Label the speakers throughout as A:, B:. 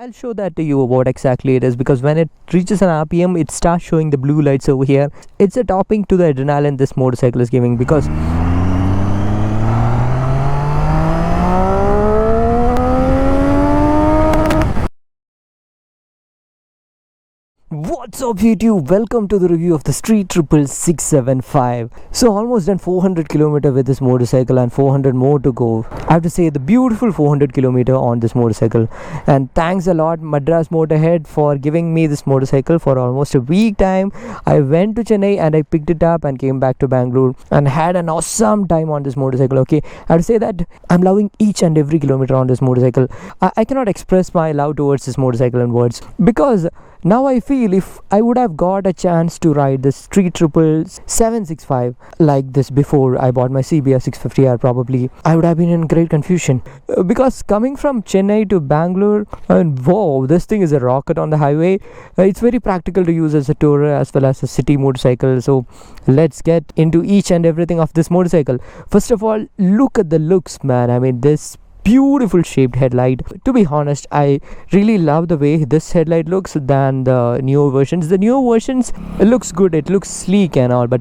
A: I'll show that to you what exactly it is, because when it reaches an RPM it starts showing the blue lights over here. It's a topping to the adrenaline this motorcycle is giving, because what's up YouTube, welcome to the review of the Street Triple 675. So almost done 400 km with this motorcycle and 400 more to go. I have to say the beautiful 400 km on this motorcycle, and thanks a lot Madras Motorhead for giving me this motorcycle for almost a week time. I went to Chennai and I picked it up and came back to Bangalore and had an awesome time on this motorcycle. Okay, I have to say that I'm loving each and every kilometer on this motorcycle. I cannot express my love towards this motorcycle in words, because now I feel if I would have got a chance to ride the Street Triple 765 like this before I bought my CBR 650R, probably I would have been in great confusion. Because coming from Chennai to Bangalore, and wow, this thing is a rocket on the highway. It's very practical to use as a tourer as well as a city motorcycle. So let's get into each and everything of this motorcycle. First of all, look at the looks, man. I mean, this beautiful shaped headlight. To be honest, I really love the way this headlight looks than the newer versions. The newer versions, it looks good, it looks sleek and all, but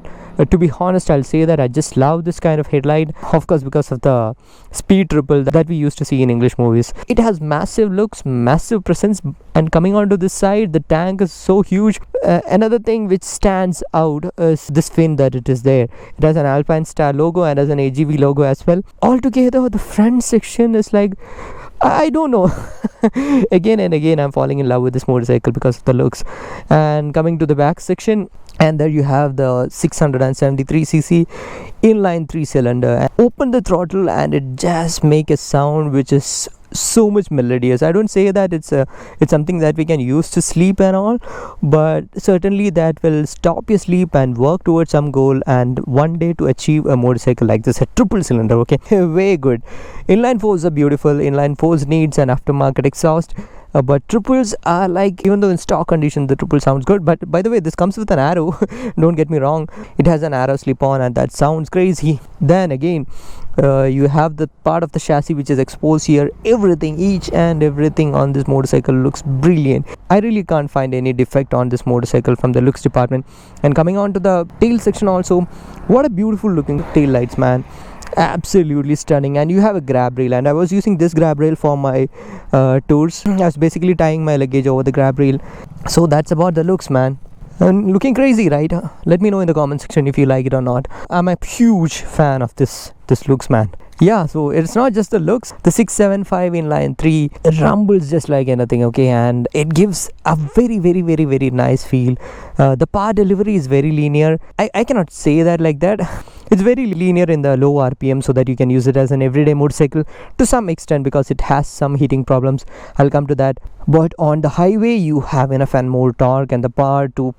A: to be honest, I'll say that I just love this kind of headlight, of course because of the Speed Triple that we used to see in English movies. It has massive looks, massive presence, and coming onto this side, the tank is so huge. Another thing which stands out is this fin that it is there. It has an Alpine Star logo and has an AGV logo as well. Altogether, the front section is like, I don't know. Again and again I'm falling in love with this motorcycle because of the looks. And coming to the back section, and there you have the 673cc inline 3-cylinder. Open the throttle and it just make a sound which is so much melodious. I don't say that it's something that we can use to sleep and all, but certainly that will stop your sleep and work towards some goal, and one day to achieve a motorcycle like this, a triple cylinder. Okay, way good. Inline 4s are beautiful. Inline 4s needs an aftermarket exhaust, but triples are like, even though in stock condition the triple sounds good, but by the way, this comes with an arrow. Don't get me wrong, it has an arrow slip on and that sounds crazy. Then again, you have the part of the chassis which is exposed here. Everything, each and everything on this motorcycle looks brilliant. I really can't find any defect on this motorcycle from the looks department. And coming on to the tail section also, what a beautiful looking tail lights, man. Absolutely stunning. And you have a grab rail, and I was using this grab rail for my tours. I was basically tying my luggage over the grab rail. So that's about the looks, man. And looking crazy, right? Let me know in the comment section if you like it or not. I'm a huge fan of this looks, man. Yeah, so it's not just the looks. The 675 inline 3 rumbles just like anything, okay, and it gives a very nice feel. The power delivery is very linear. I cannot say that like that. It's very linear in the low RPM, so that you can use it as an everyday motorcycle to some extent, because it has some heating problems. I'll come to that. But on the highway, you have enough and more torque and the power to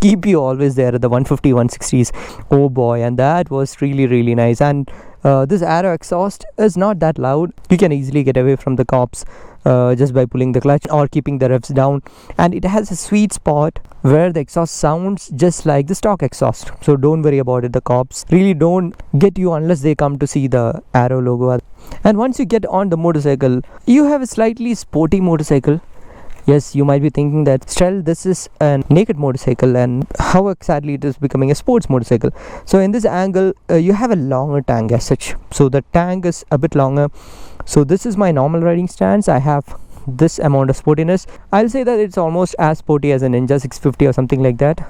A: keep you always there at the 150 160s. Oh boy, and that was really nice. And this arrow exhaust is not that loud. You can easily get away from the cops just by pulling the clutch or keeping the revs down, and it has a sweet spot where the exhaust sounds just like the stock exhaust. So don't worry about it. The cops really don't get you unless they come to see the arrow logo. And once you get on the motorcycle, you have a slightly sporty motorcycle. Yes, you might be thinking that, Strell, this is a naked motorcycle, and how exactly it is becoming a sports motorcycle. So in this angle, you have a longer tank as such. So the tank is a bit longer. So this is my normal riding stance. I have this amount of sportiness. I'll say that it's almost as sporty as a Ninja 650 or something like that,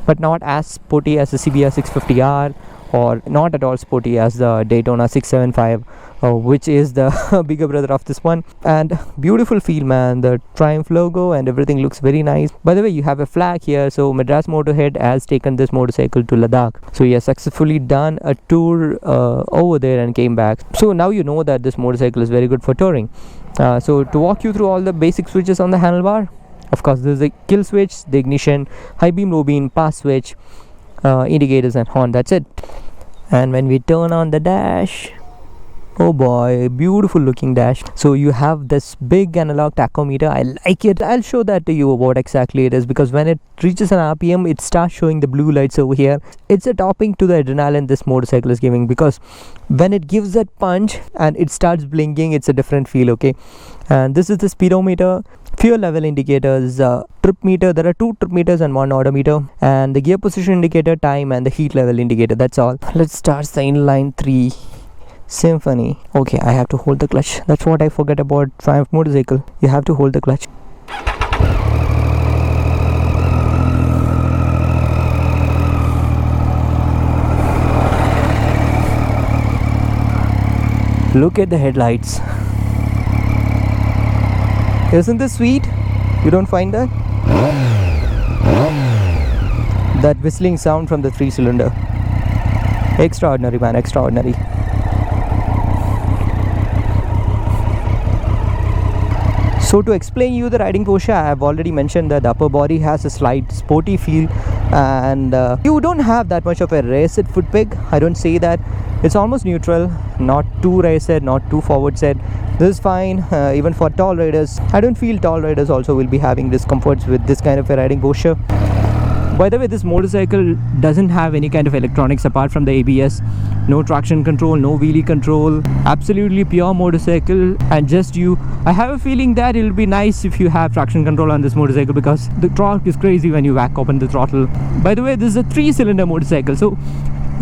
A: but not as sporty as the CBR 650R, or not at all sporty as the Daytona 675, which is the bigger brother of this one. And beautiful feel, man. The Triumph logo and everything looks very nice. By the way, you have a flag here, so Madras Motorhead has taken this motorcycle to Ladakh. So he has successfully done a tour over there and came back. So now you know that this motorcycle is very good for touring. So to walk you through all the basic switches on the handlebar, of course there's the kill switch, the ignition, high beam, low beam, pass switch, indicators and horn. That's it. And when we turn on the dash, Oh boy, beautiful looking dash. So you have this big analog tachometer. I like it. I'll show that to you what exactly it is, because when it reaches an RPM, it starts showing the blue lights over here. It's a topping to the adrenaline this motorcycle is giving, because when it gives that punch and it starts blinking, it's a different feel, okay? And this is the speedometer, fuel level indicators, trip meter. There are 2 trip meters and 1 odometer, and the gear position indicator, time, and the heat level indicator. That's all. Let's start the inline 3 Symphony. Okay, I have to hold the clutch. That's what I forget about Triumph motorcycle. You have to hold the clutch. Look at the headlights. Isn't this sweet? You don't find that? That whistling sound from the 3-cylinder. Extraordinary, man, extraordinary. So to explain you the riding posture, I have already mentioned that the upper body has a slight sporty feel, and you don't have that much of a raced foot peg. I don't say that. It's almost neutral, not too raced, not too forward set. This is fine, even for tall riders. I don't feel tall riders also will be having discomforts with this kind of a riding posture. By the way, this motorcycle doesn't have any kind of electronics apart from the ABS. No traction control, no wheelie control. Absolutely pure motorcycle, and just you. I have a feeling that it'll be nice if you have traction control on this motorcycle, because the torque is crazy when you whack open the throttle. By the way, this is a 3-cylinder motorcycle, so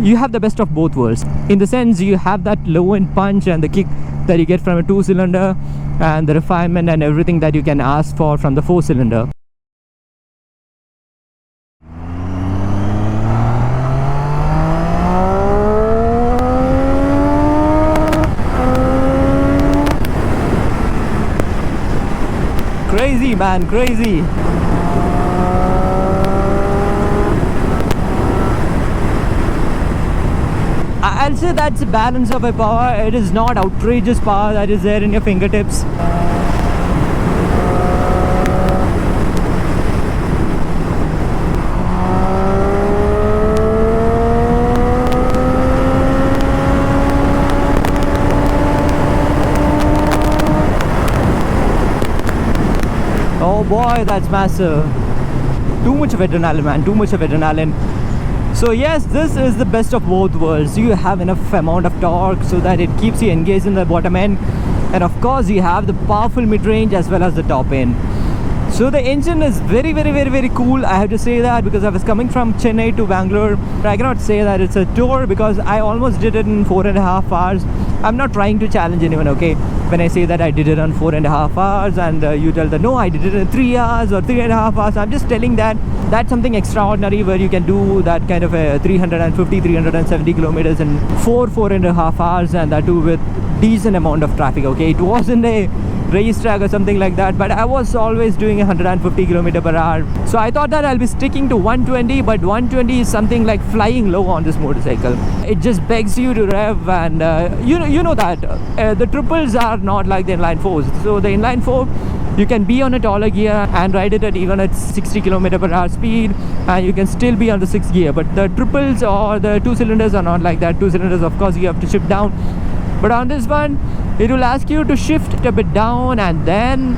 A: you have the best of both worlds. In the sense, you have that low end punch and the kick that you get from a 2-cylinder, and the refinement and everything that you can ask for from the 4-cylinder. Crazy, man, crazy. I'll say that's a balance of a power. It is not outrageous power that is there in your fingertips. Oh boy, that's massive. Too much of adrenaline, man, too much of adrenaline. So yes, this is the best of both worlds. You have enough amount of torque so that it keeps you engaged in the bottom end, and of course you have the powerful mid-range as well as the top end. So the engine is very cool. I have to say that, because I was coming from Chennai to Bangalore. I cannot say that it's a tour, because I almost did it in 4.5 hours. I'm not trying to challenge anyone, okay? When I say that I did it on 4.5 hours, and you tell that no, I did it in 3 hours or 3.5 hours, I'm just telling that that's something extraordinary, where you can do that kind of a 370 kilometers in 4.5 hours, and that too with decent amount of traffic, okay? It wasn't a racetrack or something like that, but I was always doing 150 km per hour. So I thought that I'll be sticking to 120, but 120 is something like flying low on this motorcycle. It just begs you to rev, and you know that the triples are not like the inline 4s. So the inline 4, you can be on a taller gear and ride it at even at 60 km per hour speed, and you can still be on the 6th gear. But the triples or the 2-cylinders are not like that. 2-cylinders, of course, you have to shift down, but on this one it will ask you to shift a bit down, and then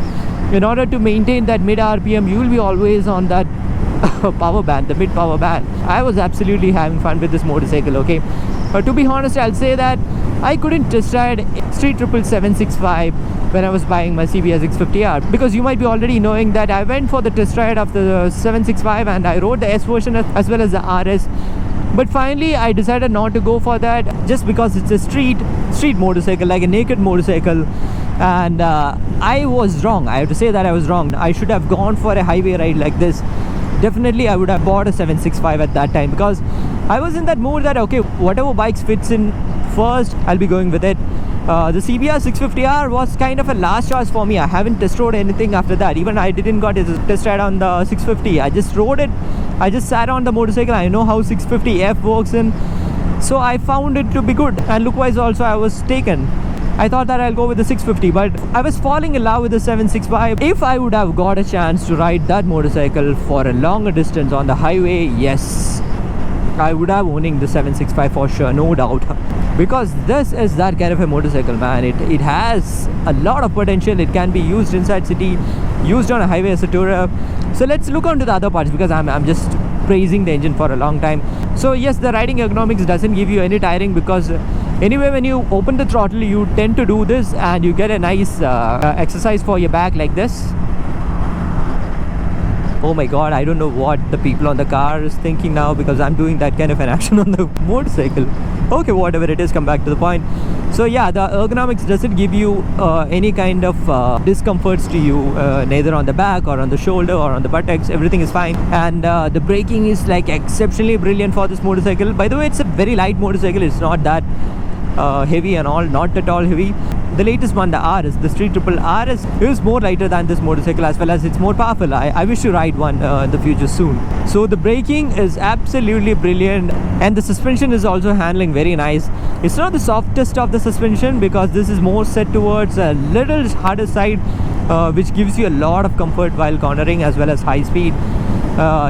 A: in order to maintain that mid RPM, you will be always on that power band, the mid power band. I was absolutely having fun with this motorcycle, okay? But to be honest, I'll say that I couldn't test ride Street Triple 765 when I was buying my CBR 650R, because you might be already knowing that I went for the test ride of the 765 and I rode the S version as well as the RS. But finally I decided not to go for that, just because it's a street motorcycle, like a naked motorcycle. And I was wrong. I have to say that I was wrong. I should have gone for a highway ride like this. Definitely I would have bought a 765 at that time, because I was in that mood that okay, whatever bikes fits in first, I'll be going with it. The CBR 650R was kind of a last choice for me. I haven't test rode anything after that. Even I didn't got a test ride on the 650. I just rode it. I just sat on the motorcycle. I know how 650F works in, so I found it to be good. And look wise also, I was taken. I thought that I'll go with the 650, but I was falling in love with the 765. If I would have got a chance to ride that motorcycle for a longer distance on the highway, yes, I would have owning the 765 for sure, no doubt. Because this is that kind of a motorcycle, man. It has a lot of potential. It can be used inside city, used on a highway as a tourer. So let's look on to the other parts, because I'm just praising the engine for a long time. So yes, the riding ergonomics doesn't give you any tiring, because anyway, when you open the throttle, you tend to do this and you get a nice exercise for your back like this. Oh my god, I don't know what the people on the car is thinking now, because I'm doing that kind of an action on the motorcycle. Okay, whatever it is, come back to the point. So yeah, the ergonomics doesn't give you any kind of discomforts to you, neither on the back or on the shoulder or on the buttocks. Everything is fine. And the braking is like exceptionally brilliant for this motorcycle. By the way, it's a very light motorcycle. It's not that heavy and all, not at all heavy. The latest one, the RS, the Street Triple RS, is more lighter than this motorcycle, as well as it's more powerful. I wish to ride one in the future soon. So the braking is absolutely brilliant, and the suspension is also handling very nice. It's not the softest of the suspension, because this is more set towards a little harder side, which gives you a lot of comfort while cornering as well as high speed.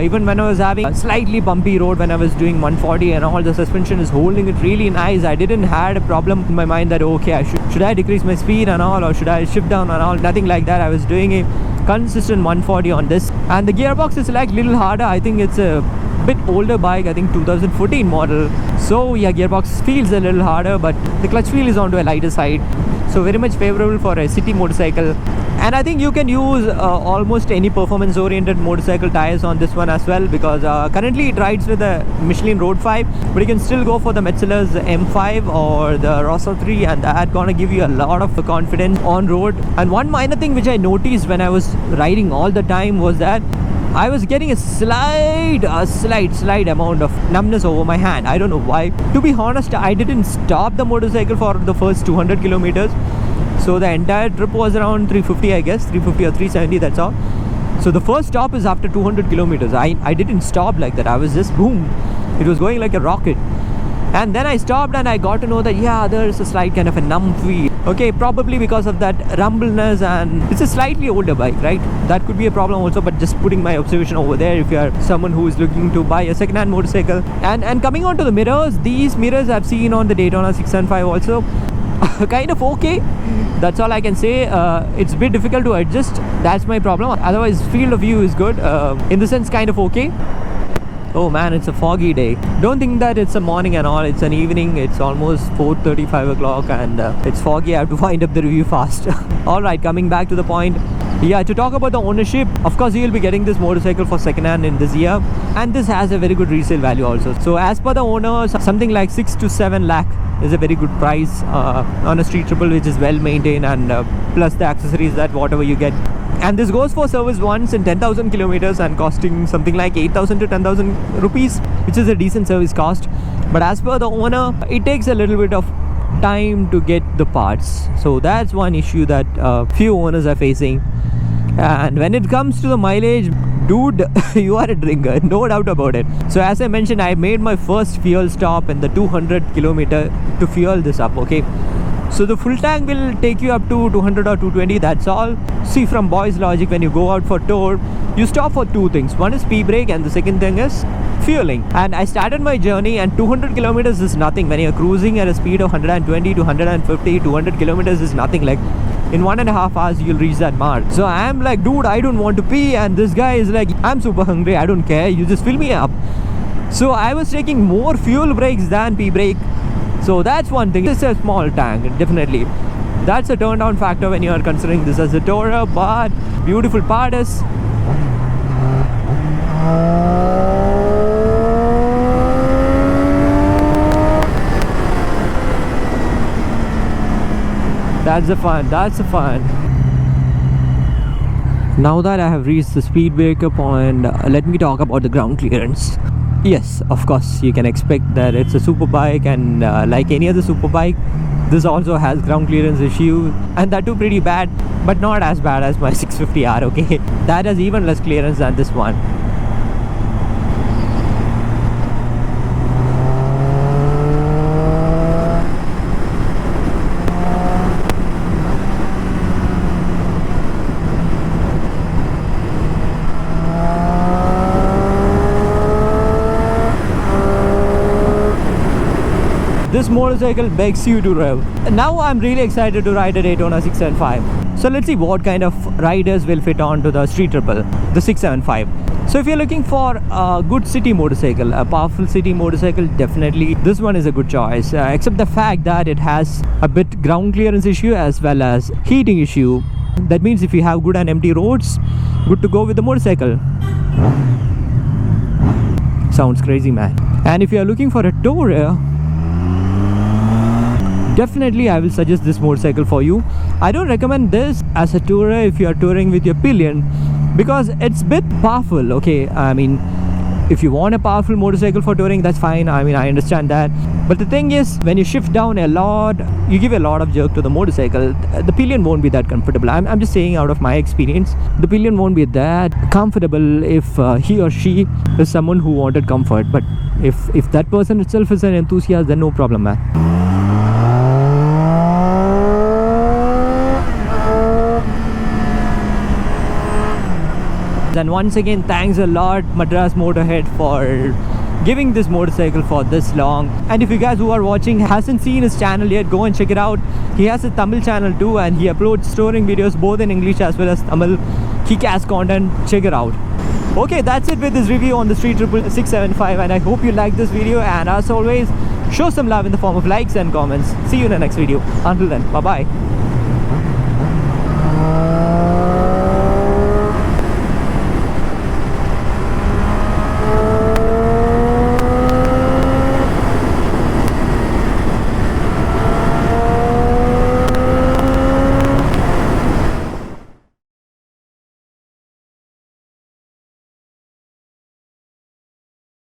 A: Even when I was having a slightly bumpy road when I was doing 140 and all, the suspension is holding it really nice. I didn't had a problem in my mind that okay, should I decrease my speed and all, or should I shift down and all. Nothing like that. I was doing a consistent 140 on this, and the gearbox is like little harder. I think it's a bit older bike, I think 2014 model. So yeah, gearbox feels a little harder, but the clutch feel is onto a lighter side. So very much favorable for a city motorcycle. And I think you can use almost any performance oriented motorcycle tires on this one as well, because currently it rides with the Michelin Road 5, but you can still go for the Metzeler's M5 or the Rosso 3, and that gonna give you a lot of confidence on road. And one minor thing which I noticed when I was riding all the time was that I was getting a slight amount of numbness over my hand. I don't know why. To be honest, I didn't stop the motorcycle for the first 200 kilometers. So the entire trip was around 350, I guess, 350 or 370, that's all. So the first stop is after 200 kilometers. I didn't stop like that. I was just boom. It was going like a rocket. And then I stopped and I got to know that yeah, there's a slight kind of a numb feel. Okay, probably because of that rumbleness, and it's a slightly older bike, right? That could be a problem also, but just putting my observation over there if you are someone who is looking to buy a second-hand motorcycle. And coming on to the mirrors, these mirrors I've seen on the Daytona 675 also. Kind of okay, that's all I can say. It's a bit difficult to adjust, that's my problem. Otherwise field of view is good, in the sense kind of okay. Oh man, it's a foggy day. Don't think that it's a morning and all, it's an evening. It's almost 4:30, 5 o'clock, and it's foggy. I have to wind up the review fast. Alright, coming back to the point. Yeah, to talk about the ownership, of course you'll be getting this motorcycle for second hand in this year, and this has a very good resale value also. So as per the owner, something like 6 to 7 lakh is a very good price on a Street Triple, which is well maintained, and plus the accessories that whatever you get. And this goes for service once in 10,000 kilometers and costing something like 8,000 to 10,000 rupees, which is a decent service cost. But as per the owner, it takes a little bit of time to get the parts. So that's one issue that few owners are facing. And when it comes to the mileage, dude, you are a drinker, no doubt about it. So as I mentioned, I made my first fuel stop in the 200 kilometer to fuel this up, okay? So the full tank will take you up to 200 or 220, that's all. See, from boys logic, when you go out for tour, you stop for two things. One is P-brake and the second thing is fueling. And I started my journey, and 200 kilometers is nothing. When you're cruising at a speed of 120 to 150, 200 kilometers is nothing. Like in 1.5 hours you'll reach that mark. So I'm like, dude, I don't want to pee, and this guy is like, I'm super hungry, I don't care, you just fill me up. So I was taking more fuel breaks than P-brake. So that's one thing. It's a small tank, definitely. That's a turn down factor when you are considering this as a tourer. But beautiful part is that's the fun. Now that I have reached the speed breaker point, let me talk about the ground clearance. Yes, of course, you can expect that it's a super bike, and like any other super bike, this also has ground clearance issue, and that too pretty bad, but not as bad as my 650R, okay? That has even less clearance than this one. This motorcycle begs you to rev. Now I'm really excited to ride a Daytona 675. So let's see what kind of riders will fit onto the Street Triple, the 675. So if you're looking for a good city motorcycle, a powerful city motorcycle, definitely this one is a good choice, except the fact that it has a bit ground clearance issue as well as heating issue. That means if you have good and empty roads, good to go with the motorcycle. Sounds crazy, man. And if you are looking for a tourer, definitely I will suggest this motorcycle for you. I don't recommend this as a tourer if you are touring with your pillion, because it's a bit powerful. Okay, I mean, if you want a powerful motorcycle for touring, that's fine. I mean, I understand that. But the thing is, when you shift down a lot, you give a lot of jerk to the motorcycle, the pillion won't be that comfortable. I'm just saying out of my experience, the pillion won't be that comfortable if he or she is someone who wanted comfort. But if that person itself is an enthusiast, then no problem, man. And once again, thanks a lot Madras Motorhead for giving this motorcycle for this long. And if you guys who are watching hasn't seen his channel yet, go and check it out. He has a Tamil channel too, and he uploads touring videos both in English as well as Tamil. Kick-ass content, check it out. Okay, that's it with this review on the Street Triple 675, and I hope you liked this video. And as always, show some love in the form of likes and comments. See you in the next video. Until then, bye bye.